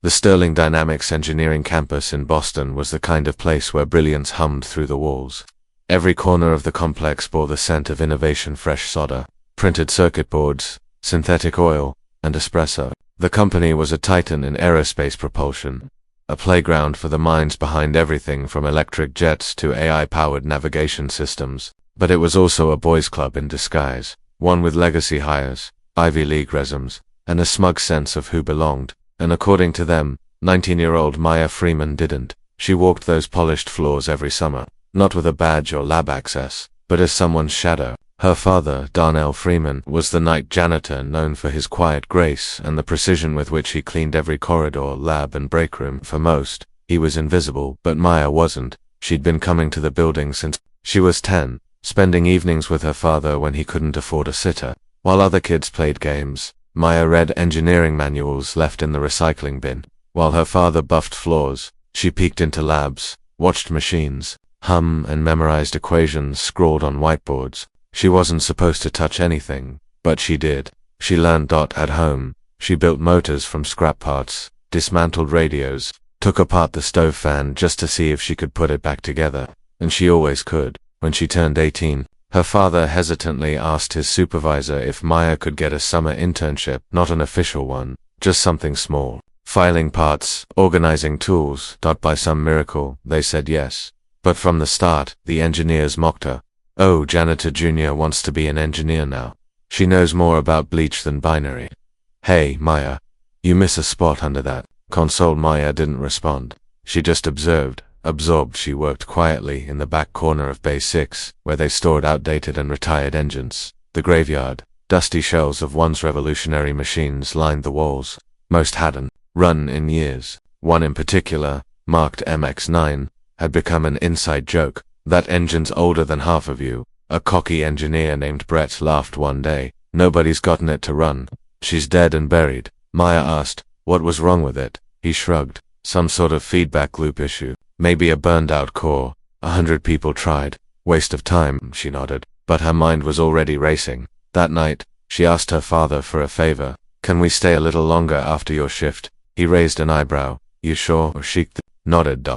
The Sterling Dynamics Engineering campus in Boston was the kind of place where brilliance hummed through the walls. Every corner of the complex bore the scent of innovation: fresh solder, printed circuit boards, synthetic oil, and espresso. The company was a titan in aerospace propulsion, a playground for the minds behind everything from electric jets to AI-powered navigation systems. But it was also a boys' club in disguise, one with legacy hires, Ivy League resumes, and a smug sense of who belonged. And according to them, 19-year-old Maya Freeman didn't. She walked those polished floors every summer, not with a badge or lab access, but as someone's shadow. Her father, Darnell Freeman, was the night janitor, known for his quiet grace and the precision with which he cleaned every corridor, lab, and break room. For most, he was invisible, but Maya wasn't. She'd been coming to the building since she was 10, spending evenings with her father when he couldn't afford a sitter. While other kids played games, Maya read engineering manuals left in the recycling bin. While her father buffed floors, she peeked into labs, watched machines hum, and memorized equations scrawled on whiteboards. She wasn't supposed to touch anything, but she did. She learned at home. She built motors from scrap parts, dismantled radios, took apart the stove fan just to see if she could put it back together. And she always could. When she turned 18, her father hesitantly asked his supervisor if Maya could get a summer internship, not an official one, just something small. Filing parts, organizing tools. By some miracle, they said yes. But from the start, the engineers mocked her. Oh, Janitor Jr. wants to be an engineer now. She knows more about bleach than binary. Hey, Maya. You miss a spot under that console. Maya didn't respond. She just observed. Absorbed. She worked quietly in the back corner of Bay 6, where they stored outdated and retired engines. The graveyard. Dusty shells of once revolutionary machines lined the walls. Most hadn't run in years. One in particular, marked MX9, had become an inside joke. That engine's older than half of you. A cocky engineer named Brett laughed one day. Nobody's gotten it to run. She's dead and buried. Maya asked, what was wrong with it? He shrugged. Some sort of feedback loop issue. Maybe a burned-out core. 100 people tried. Waste of time, she nodded. But her mind was already racing. That night, she asked her father for a favor. Can we stay a little longer after your shift? He raised an eyebrow. You sure? She nodded.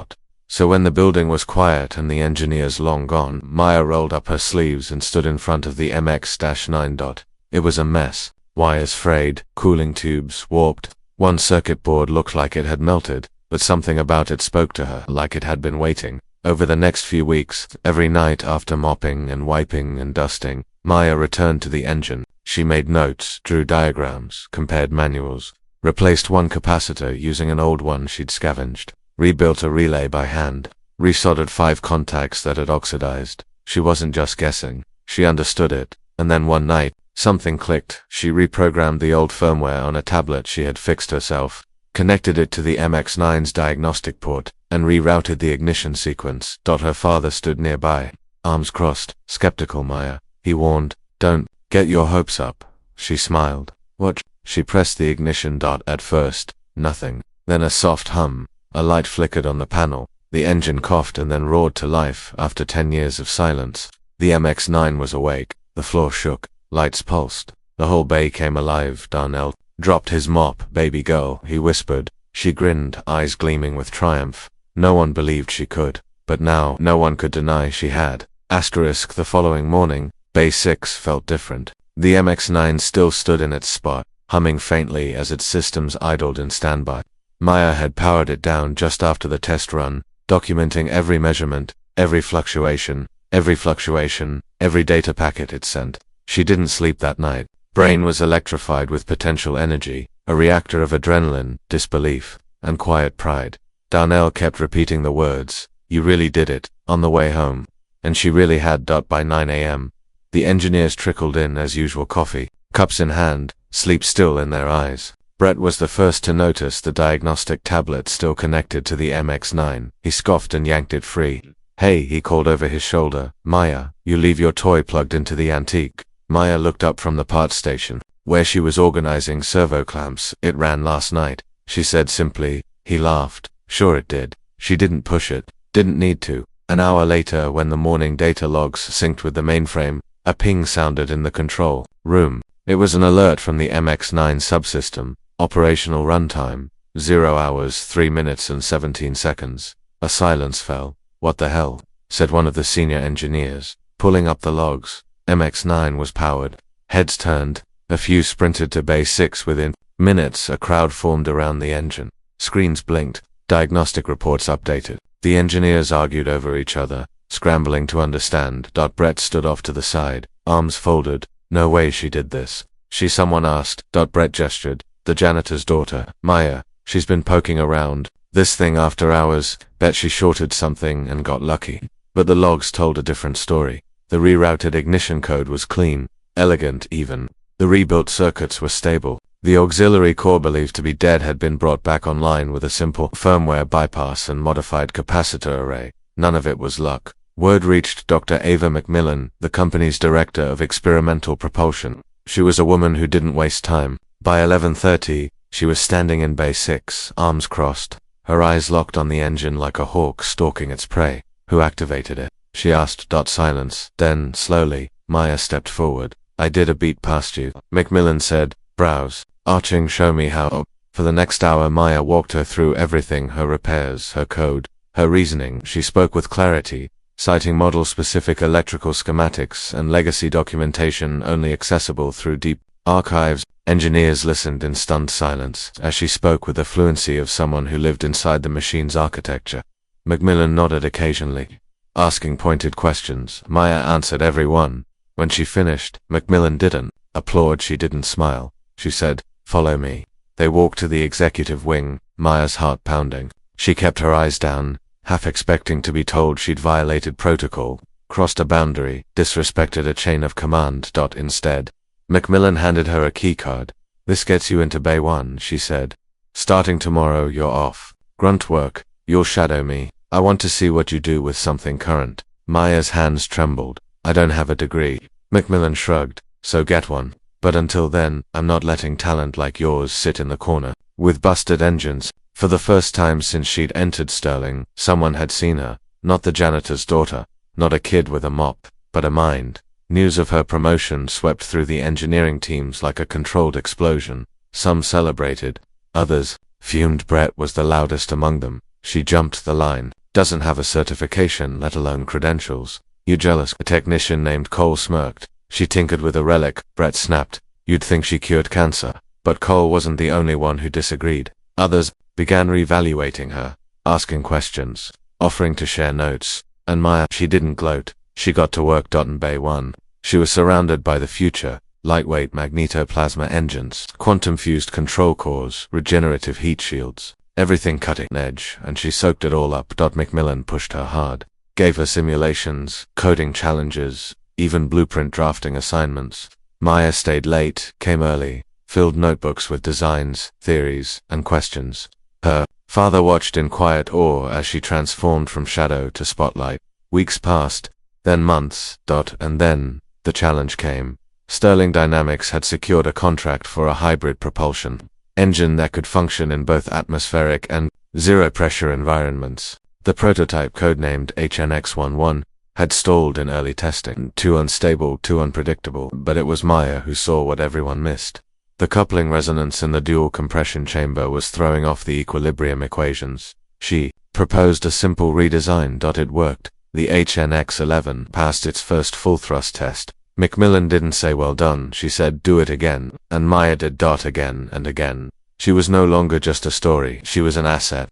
So when the building was quiet and the engineers long gone, Maya rolled up her sleeves and stood in front of the MX-9. It was a mess. Wires frayed, cooling tubes warped. One circuit board looked like it had melted, but something about it spoke to her, like it had been waiting. Over the next few weeks, every night after mopping and wiping and dusting, Maya returned to the engine. She made notes, drew diagrams, compared manuals, replaced one capacitor using an old one she'd scavenged, rebuilt a relay by hand, resoldered 5 contacts that had oxidized. She wasn't just guessing. She understood it. And then one night, something clicked. She reprogrammed the old firmware on a tablet she had fixed herself, connected it to the MX9's diagnostic port, and rerouted the ignition sequence. Her father stood nearby, arms crossed. Skeptical. Maya, he warned. Don't get your hopes up. She smiled. What? She pressed the ignition. At first, nothing. Then a soft hum. A light flickered on the panel. The engine coughed and then roared to life after 10 years of silence. The MX9 was awake. The floor shook. Lights pulsed. The whole bay came alive. Darnell dropped his mop. Baby girl, he whispered. She grinned, eyes gleaming with triumph. No one believed she could. But now, no one could deny she had. Asterisk. The following morning, Bay 6 felt different. The MX9 still stood in its spot, humming faintly as its systems idled in standby. Maya had powered it down just after the test run, documenting every measurement, every fluctuation, every data packet it sent. She didn't sleep that night. Brain was electrified with potential energy, a reactor of adrenaline, disbelief, and quiet pride. Darnell kept repeating the words, "You really did it," on the way home. And she really had. By 9 a.m., the engineers trickled in as usual, coffee, cups in hand, sleep still in their eyes. Brett was the first to notice the diagnostic tablet still connected to the MX9. He scoffed and yanked it free. Hey, he called over his shoulder. Maya, you leave your toy plugged into the antique. Maya looked up from the parts station, where she was organizing servo clamps. It ran last night, she said simply. He laughed. Sure it did. She didn't push it. Didn't need to. An hour later, when the morning data logs synced with the mainframe, a ping sounded in the control room. It was an alert from the MX9 subsystem. Operational runtime. 0 hours, 3 minutes and 17 seconds. A silence fell. "What the hell?" said one of the senior engineers, pulling up the logs. MX-9 was powered. Heads turned. A few sprinted to Bay 6 within minutes. A crowd formed around the engine. Screens blinked. Diagnostic reports updated. The engineers argued over each other, scrambling to understand. Brett stood off to the side, arms folded. "No way she did this." Someone asked. Brett gestured. "The janitor's daughter, Maya. She's been poking around this thing after hours. Bet she shorted something and got lucky." But the logs told a different story. The rerouted ignition code was clean, elegant even. The rebuilt circuits were stable. The auxiliary core believed to be dead had been brought back online with a simple firmware bypass and modified capacitor array. None of it was luck. Word reached Dr. Ava McMillan, the company's director of experimental propulsion. She was a woman who didn't waste time. By 11:30, she was standing in Bay 6, arms crossed, her eyes locked on the engine like a hawk stalking its prey. "Who activated it?" she asked. Silence. Then, slowly, Maya stepped forward. "I did a beat past you," McMillan said. "Browse. Arching, show me how." For the next hour, Maya walked her through everything, her repairs, her code, her reasoning. She spoke with clarity, citing model-specific electrical schematics and legacy documentation only accessible through deep archives. Engineers listened in stunned silence as she spoke with the fluency of someone who lived inside the machine's architecture. McMillan nodded occasionally, asking pointed questions. Maya answered every one. When she finished, McMillan didn't applaud, she didn't smile. She said, "Follow me." They walked to the executive wing, Maya's heart pounding. She kept her eyes down, half expecting to be told she'd violated protocol, crossed a boundary, disrespected a chain of command. Instead, McMillan handed her a keycard. "This gets you into Bay 1, she said. "Starting tomorrow, you're off. Grunt work. You'll shadow me. I want to see what you do with something current." Maya's hands trembled. "I don't have a degree." McMillan shrugged. "So get one. But until then, I'm not letting talent like yours sit in the corner with busted engines." For the first time since she'd entered Sterling, someone had seen her. Not the janitor's daughter, not a kid with a mop, but a mind. News of her promotion swept through the engineering teams like a controlled explosion. Some celebrated, others fumed. Brett was the loudest among them. "She jumped the line. Doesn't have a certification, let alone credentials. You jealous?" A technician named Cole smirked. "She tinkered with a relic," Brett snapped. "You'd think she cured cancer." But Cole wasn't the only one who disagreed. Others began reevaluating her, asking questions, offering to share notes. And Maya, she didn't gloat. She got to work. In Bay 1, she was surrounded by the future: lightweight magnetoplasma engines, quantum-fused control cores, regenerative heat shields, everything cutting edge, and she soaked it all up. McMillan pushed her hard, gave her simulations, coding challenges, even blueprint drafting assignments. Maya stayed late, came early, filled notebooks with designs, theories, and questions. Her father watched in quiet awe as she transformed from shadow to spotlight. Weeks passed, then months. And then the challenge came. Sterling Dynamics had secured a contract for a hybrid propulsion engine that could function in both atmospheric and zero-pressure environments. The prototype, codenamed HNX-11, had stalled in early testing. Too unstable, too unpredictable. But it was Maya who saw what everyone missed. The coupling resonance in the dual compression chamber was throwing off the equilibrium equations. She proposed a simple redesign. It worked. The HNX-11 passed its first full-thrust test. McMillan didn't say "well done," she said "do it again," and Maya did. Again and again. She was no longer just a story, she was an asset.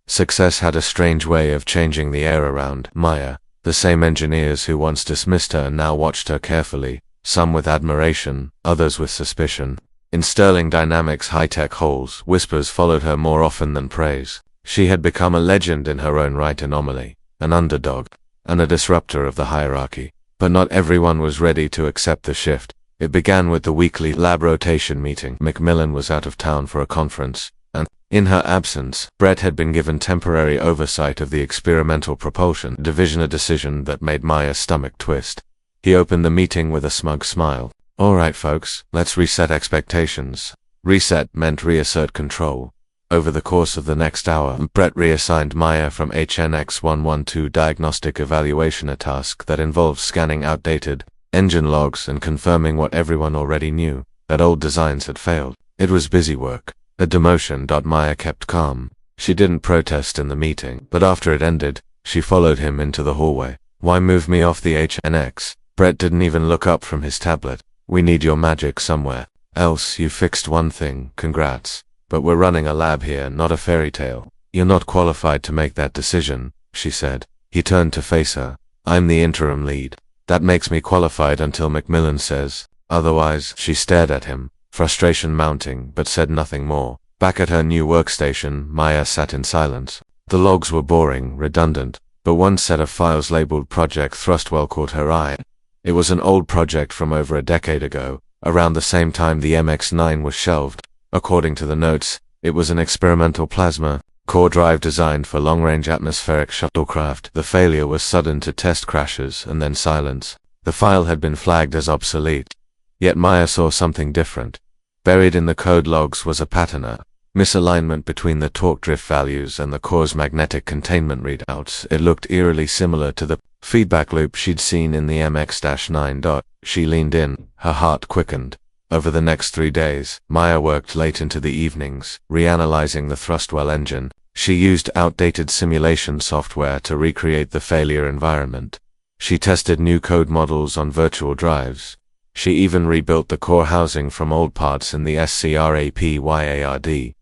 Success had a strange way of changing the air around Maya. The same engineers who once dismissed her now watched her carefully, some with admiration, others with suspicion. In Sterling Dynamics' high-tech halls, whispers followed her more often than praise. She had become a legend in her own right, anomaly, an underdog, and a disruptor of the hierarchy. But not everyone was ready to accept the shift. It began with the weekly lab rotation meeting. McMillan was out of town for a conference, and, in her absence, Brett had been given temporary oversight of the experimental propulsion division, a decision that made Maya's stomach twist. He opened the meeting with a smug smile. "All right, folks, let's reset expectations." Reset meant reassert control. Over the course of the next hour, Brett reassigned Maya from HNX-112 diagnostic evaluation, a task that involved scanning outdated engine logs and confirming what everyone already knew, that old designs had failed. It was busy work. A demotion. Maya kept calm. She didn't protest in the meeting, but after it ended, she followed him into the hallway. Why move me off the HNX? Brett didn't even look up from his tablet. We need your magic somewhere. Else, you fixed one thing, congrats. But we're running a lab here, not a fairy tale. You're not qualified to make that decision, she said. He turned to face her. I'm the interim lead. That makes me qualified until Macmillan says. Otherwise, she stared at him, frustration mounting, but said nothing more. Back at her new workstation, Maya sat in silence. The logs were boring, redundant, but one set of files labeled Project Thrustwell caught her eye. It was an old project from over a decade ago, around the same time the MX-9 was shelved. According to the notes, it was an experimental plasma core drive designed for long-range atmospheric shuttlecraft. The failure was sudden to test crashes and then silence. The file had been flagged as obsolete. Yet Maya saw something different. Buried in the code logs was a pattern, misalignment between the torque drift values and the core's magnetic containment readouts. It looked eerily similar to the feedback loop she'd seen in the MX-9. She leaned in, her heart quickened. Over the next 3 days, Maya worked late into the evenings, reanalyzing the Thrustwell engine. She used outdated simulation software to recreate the failure environment. She tested new code models on virtual drives. She even rebuilt the core housing from old parts in the SCRAPYARD.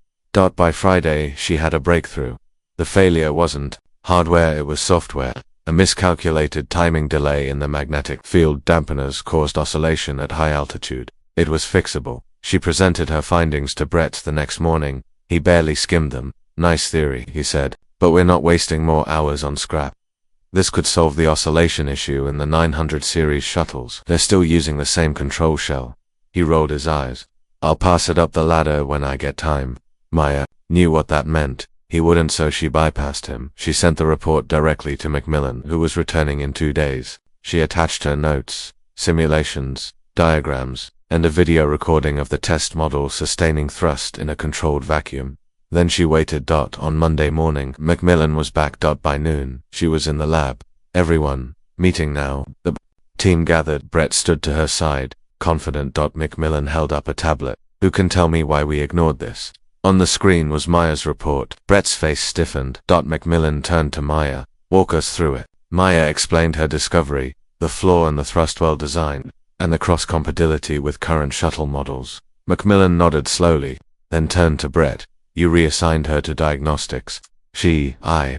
By Friday, she had a breakthrough. The failure wasn't hardware, it was software. A miscalculated timing delay in the magnetic field dampeners caused oscillation at high altitude. It was fixable. She presented her findings to Brett the next morning. He barely skimmed them. Nice theory, he said, but we're not wasting more hours on scrap. This could solve the oscillation issue in the 900 series shuttles. They're still using the same control shell. He rolled his eyes. I'll pass it up the ladder when I get time. Maya knew what that meant. He wouldn't, so she bypassed him. She sent the report directly to Macmillan, who was returning in 2 days. She attached her notes, simulations, diagrams, and a video recording of the test model sustaining thrust in a controlled vacuum. Then she waited. On Monday morning, Macmillan was back. By noon, she was in the lab. Everyone, meeting now. The team gathered. Brett stood to her side, confident. Macmillan held up a tablet. Who can tell me why we ignored this? On the screen was Maya's report. Brett's face stiffened. Macmillan turned to Maya. Walk us through it. Maya explained her discovery, the flaw in the Thrustwell design, and the cross-compatibility with current shuttle models. Macmillan nodded slowly, then turned to Brett. You reassigned her to diagnostics.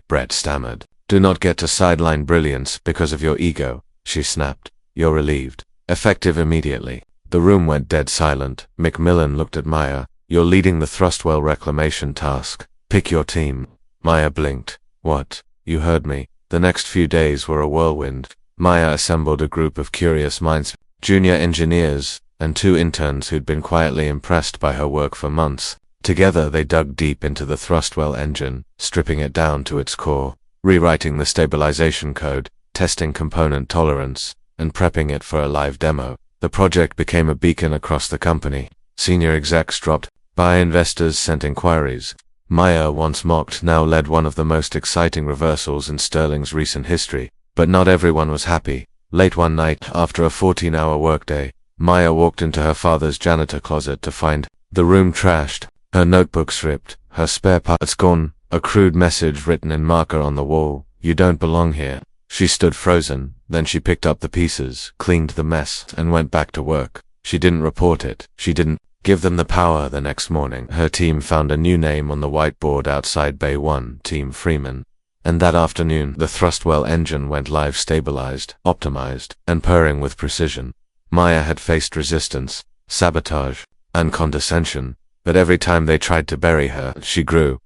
Brett stammered. Do not get to sideline brilliance because of your ego, she snapped. You're relieved. Effective immediately. The room went dead silent. Macmillan looked at Maya. You're leading the Thrustwell reclamation task. Pick your team. Maya blinked. What? You heard me. The next few days were a whirlwind. Maya assembled a group of curious minds, junior engineers, and 2 interns who'd been quietly impressed by her work for months. Together they dug deep into the Thrustwell engine, stripping it down to its core, rewriting the stabilization code, testing component tolerance, and prepping it for a live demo. The project became a beacon across the company. Senior execs dropped by, investors sent inquiries. Maya, once mocked, now led one of the most exciting reversals in Sterling's recent history. But not everyone was happy. Late one night, after a 14-hour workday, Maya walked into her father's janitor closet to find the room trashed, her notebooks ripped, her spare parts gone, a crude message written in marker on the wall. You don't belong here. She stood frozen, then she picked up the pieces, cleaned the mess, and went back to work. She didn't report it. She didn't give them the power. The next morning, her team found a new name on the whiteboard outside Bay 1, Team Freeman. And that afternoon, the Thrustwell engine went live, stabilized, optimized, and purring with precision. Maya had faced resistance, sabotage, and condescension, but every time they tried to bury her, she grew.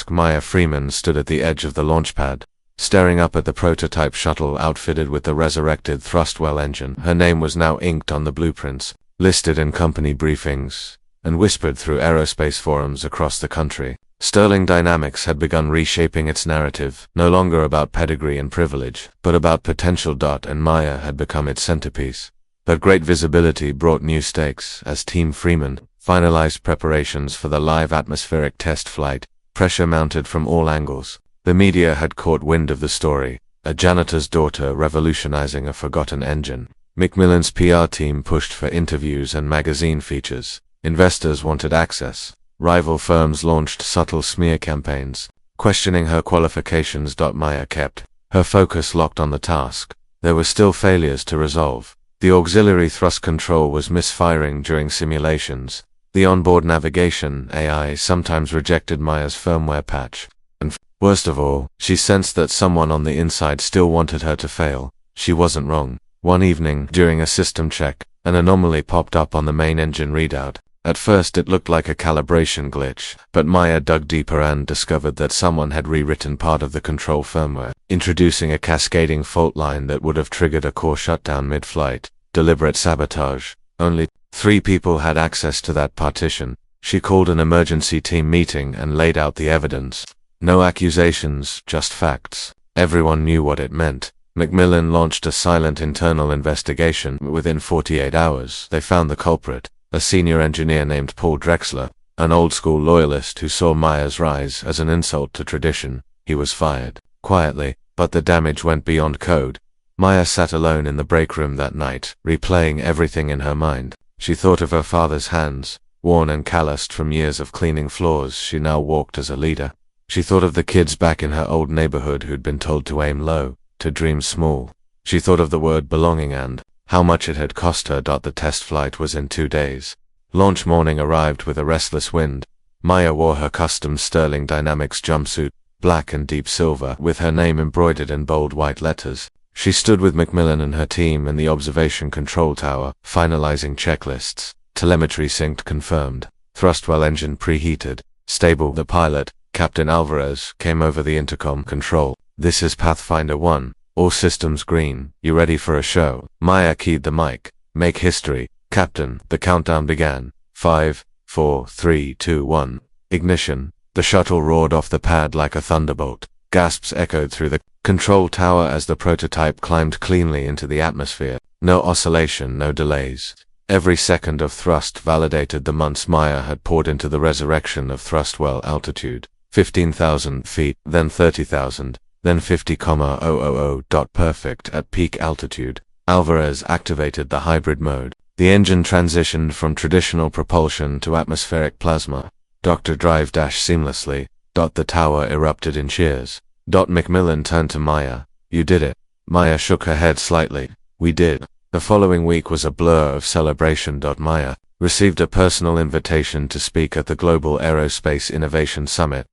Maya Freeman stood at the edge of the launch pad, staring up at the prototype shuttle outfitted with the resurrected Thrustwell engine. Her name was now inked on the blueprints, listed in company briefings, and whispered through aerospace forums across the country. Sterling Dynamics had begun reshaping its narrative, no longer about pedigree and privilege, but about potential. And Maya had become its centerpiece. But great visibility brought new stakes. As Team Freeman finalized preparations for the live atmospheric test flight, pressure mounted from all angles. The media had caught wind of the story, a janitor's daughter revolutionizing a forgotten engine. Macmillan's PR team pushed for interviews and magazine features. Investors wanted access. Rival firms launched subtle smear campaigns, questioning her qualifications. Maya kept her focus locked on the task. There were still failures to resolve. The auxiliary thrust control was misfiring during simulations. The onboard navigation AI sometimes rejected Maya's firmware patch. And worst of all, she sensed that someone on the inside still wanted her to fail. She wasn't wrong. One evening, during a system check, an anomaly popped up on the main engine readout. At first it looked like a calibration glitch, but Maya dug deeper and discovered that someone had rewritten part of the control firmware, introducing a cascading fault line that would have triggered a core shutdown mid-flight. Deliberate sabotage. Only 3 people had access to that partition. She called an emergency team meeting and laid out the evidence. No accusations, just facts. Everyone knew what it meant. Macmillan launched a silent internal investigation. Within 48 hours, they found the culprit, a senior engineer named Paul Drexler, an old-school loyalist who saw Maya's rise as an insult to tradition. He was fired, quietly, but the damage went beyond code. Maya sat alone in the break room that night, replaying everything in her mind. She thought of her father's hands, worn and calloused from years of cleaning floors. She now walked as a leader. She thought of the kids back in her old neighborhood who'd been told to aim low, to dream small. She thought of the word belonging and how much it had cost her. The test flight was in 2 days. Launch morning arrived with a restless wind. Maya wore her custom Sterling Dynamics jumpsuit, black and deep silver, with her name embroidered in bold white letters. She stood with Macmillan and her team in the observation control tower, finalizing checklists. Telemetry synced confirmed. Thrustwell engine preheated. Stable. The pilot, Captain Alvarez, came over the intercom. Control. This is Pathfinder 1. All systems green. You ready for a show? Maya keyed the mic. Make history, Captain. The countdown began. 5, 4, 3, 2, 1. Ignition. The shuttle roared off the pad like a thunderbolt. Gasps echoed through the control tower as the prototype climbed cleanly into the atmosphere. No oscillation, no delays. Every second of thrust validated the months Maya had poured into the resurrection of Thrustwell altitude. 15,000 feet, then 30,000, then 50,000. Perfect at peak altitude. Alvarez activated the hybrid mode. The engine transitioned from traditional propulsion to atmospheric plasma. Dr. Drive dash seamlessly. The tower erupted in cheers. Macmillan turned to Maya. You did it. Maya shook her head slightly. We did. The following week was a blur of celebration. Maya received a personal invitation to speak at the Global Aerospace Innovation Summit.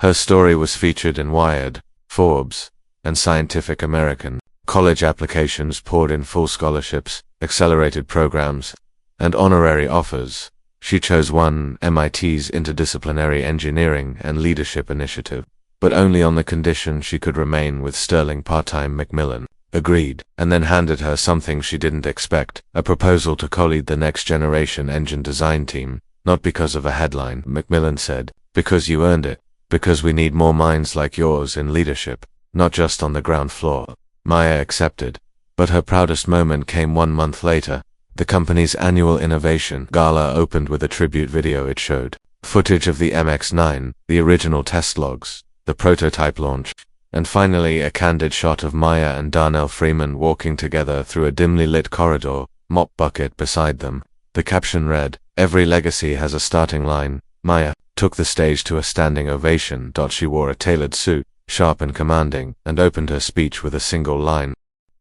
Her story was featured in Wired, Forbes, and Scientific American. College applications poured in. Full scholarships, accelerated programs, and honorary offers. She chose one, MIT's Interdisciplinary Engineering and Leadership Initiative, but only on the condition she could remain with Sterling part-time. Macmillan agreed, and then handed her something she didn't expect, a proposal to co-lead the next-generation engine design team. Not because of a headline, Macmillan said, because you earned it, because we need more minds like yours in leadership, not just on the ground floor. Maya accepted, but her proudest moment came 1 month later. The company's annual innovation gala opened with a tribute video. It showed footage of the MX-9, the original test logs, the prototype launch, and finally a candid shot of Maya and Darnell Freeman walking together through a dimly lit corridor, mop bucket beside them. The caption read, "Every legacy has a starting line." Maya took the stage to a standing ovation. She wore a tailored suit, sharp and commanding, and opened her speech with a single line.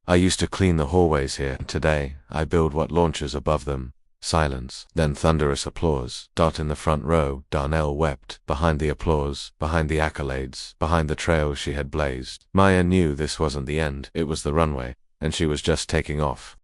I used to clean the hallways here. Today, I build what launches above them. Silence, then thunderous applause. In the front row, Darnell wept. Behind the applause, behind the accolades, behind the trail she had blazed. Maya knew this wasn't the end, it was the runway, and she was just taking off.